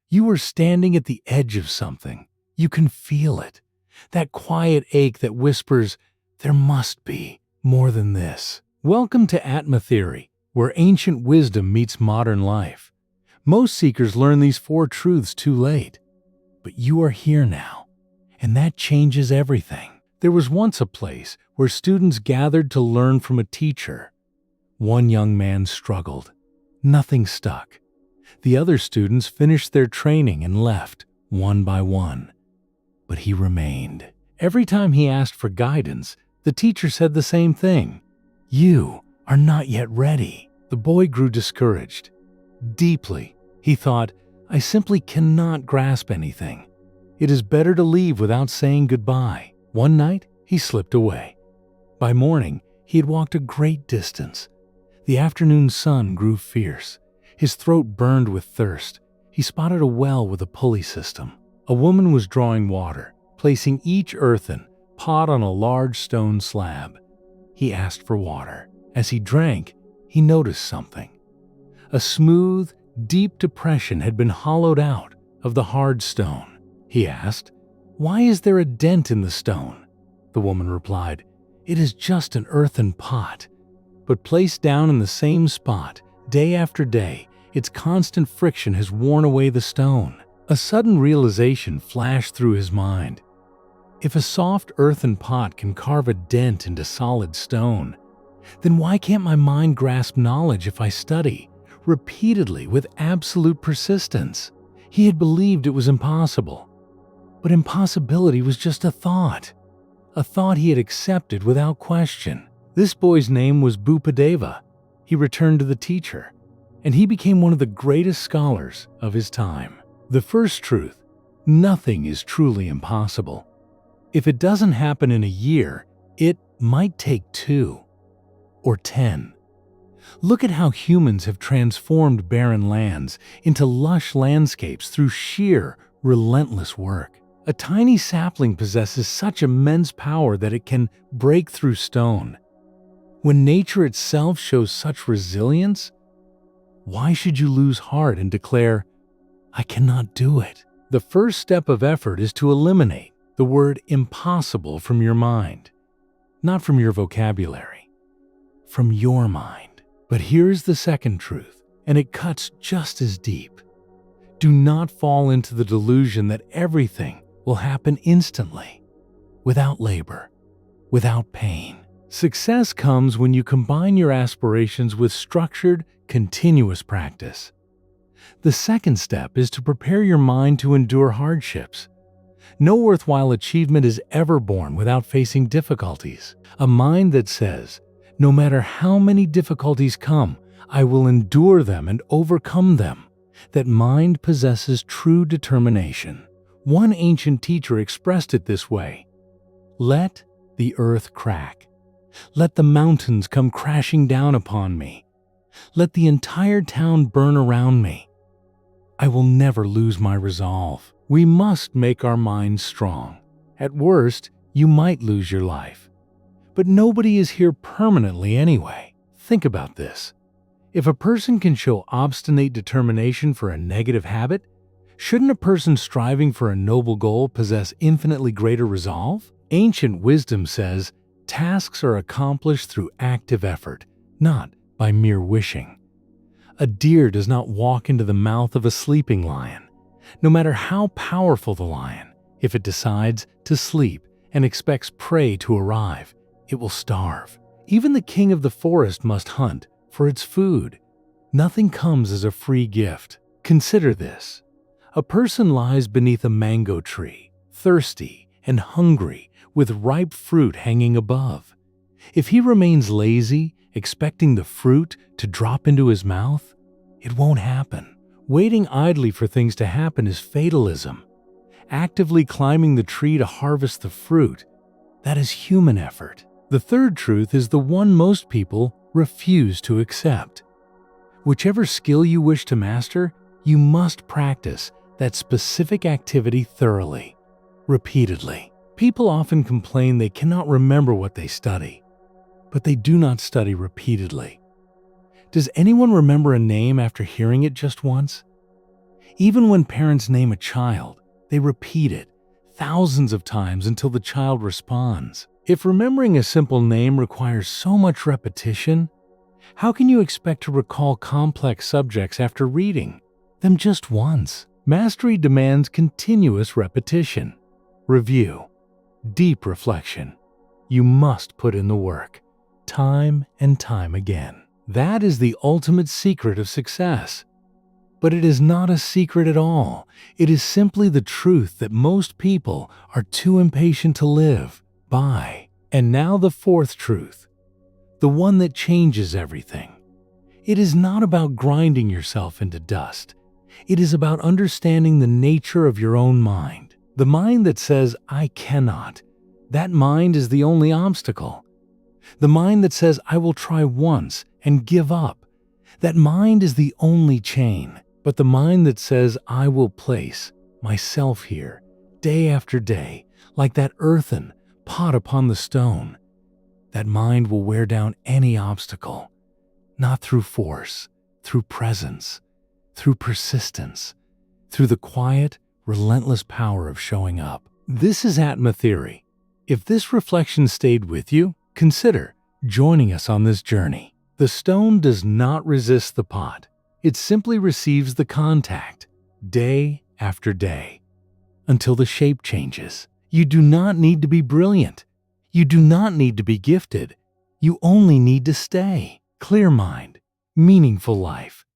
You are standing at the edge of something. You can feel it. That quiet ache that whispers, there must be more than this. Welcome to Atma Theory, where ancient wisdom meets modern life. Most seekers learn these four truths too late. But you are here now, and that changes everything. There was once a place where students gathered to learn from a teacher. One young man struggled. Nothing stuck. The other students finished their training and left, one by one. But he remained. Every time he asked for guidance, the teacher said the same thing. You are not yet ready. The boy grew discouraged. Deeply, he thought, I simply cannot grasp anything. It is better to leave without saying goodbye. One night, he slipped away. By morning, he had walked a great distance. The afternoon sun grew fierce. His throat burned with thirst. He spotted a well with a pulley system. A woman was drawing water, placing each earthen pot on a large stone slab. He asked for water. As he drank, he noticed something. A smooth, deep depression had been hollowed out of the hard stone. He asked, "Why is there a dent in the stone?" The woman replied, "It is just an earthen pot." But placed down in the same spot, day after day, its constant friction has worn away the stone. A sudden realization flashed through his mind. If a soft earthen pot can carve a dent into solid stone, then why can't my mind grasp knowledge if I study, repeatedly with absolute persistence? He had believed it was impossible. But impossibility was just a thought he had accepted without question. This boy's name was Bupadeva. He returned to the teacher, and he became one of the greatest scholars of his time. The first truth: nothing is truly impossible. If it doesn't happen in a year, it might take 2 or 10. Look at how humans have transformed barren lands into lush landscapes through sheer, relentless work. A tiny sapling possesses such immense power that it can break through stone. When nature itself shows such resilience, why should you lose heart and declare, I cannot do it? The first step of effort is to eliminate the word impossible from your mind. Not from your vocabulary, from your mind. But here's the second truth, and it cuts just as deep. Do not fall into the delusion that everything will happen instantly, without labor, without pain. Success comes when you combine your aspirations with structured, continuous practice. The second step is to prepare your mind to endure hardships. No worthwhile achievement is ever born without facing difficulties. A mind that says, no matter how many difficulties come, I will endure them and overcome them. That mind possesses true determination. One ancient teacher expressed it this way: let the earth crack. Let the mountains come crashing down upon me. Let the entire town burn around me. I will never lose my resolve. We must make our minds strong. At worst, you might lose your life. But nobody is here permanently anyway. Think about this. If a person can show obstinate determination for a negative habit, shouldn't a person striving for a noble goal possess infinitely greater resolve? Ancient wisdom says, tasks are accomplished through active effort, not by mere wishing. A deer does not walk into the mouth of a sleeping lion. No matter how powerful the lion, if it decides to sleep and expects prey to arrive, it will starve. Even the king of the forest must hunt for its food. Nothing comes as a free gift. Consider this. A person lies beneath a mango tree, thirsty and hungry, with ripe fruit hanging above. If he remains lazy, expecting the fruit to drop into his mouth, it won't happen. Waiting idly for things to happen is fatalism. Actively climbing the tree to harvest the fruit, that is human effort. The third truth is the one most people refuse to accept. Whichever skill you wish to master, you must practice that specific activity thoroughly, repeatedly. People often complain they cannot remember what they study, but they do not study repeatedly. Does anyone remember a name after hearing it just once? Even when parents name a child, they repeat it thousands of times until the child responds. If remembering a simple name requires so much repetition, how can you expect to recall complex subjects after reading them just once? Mastery demands continuous repetition, review, deep reflection. You must put in the work, time and time again. That is the ultimate secret of success. But it is not a secret at all. It is simply the truth that most people are too impatient to live by. And now the fourth truth, the one that changes everything. It is not about grinding yourself into dust. It is about understanding the nature of your own mind. The mind that says, I cannot. That mind is the only obstacle. The mind that says, I will try once and give up. That mind is the only chain. But the mind that says, I will place myself here, day after day, like that earthen pot upon the stone, that mind will wear down any obstacle, not through force, through presence, through persistence, through the quiet, relentless power of showing up. This is Atma Theory. If this reflection stayed with you, consider joining us on this journey. The stone does not resist the pot. It simply receives the contact, day after day, until the shape changes. You do not need to be brilliant. You do not need to be gifted. You only need to stay. Clear mind, meaningful life.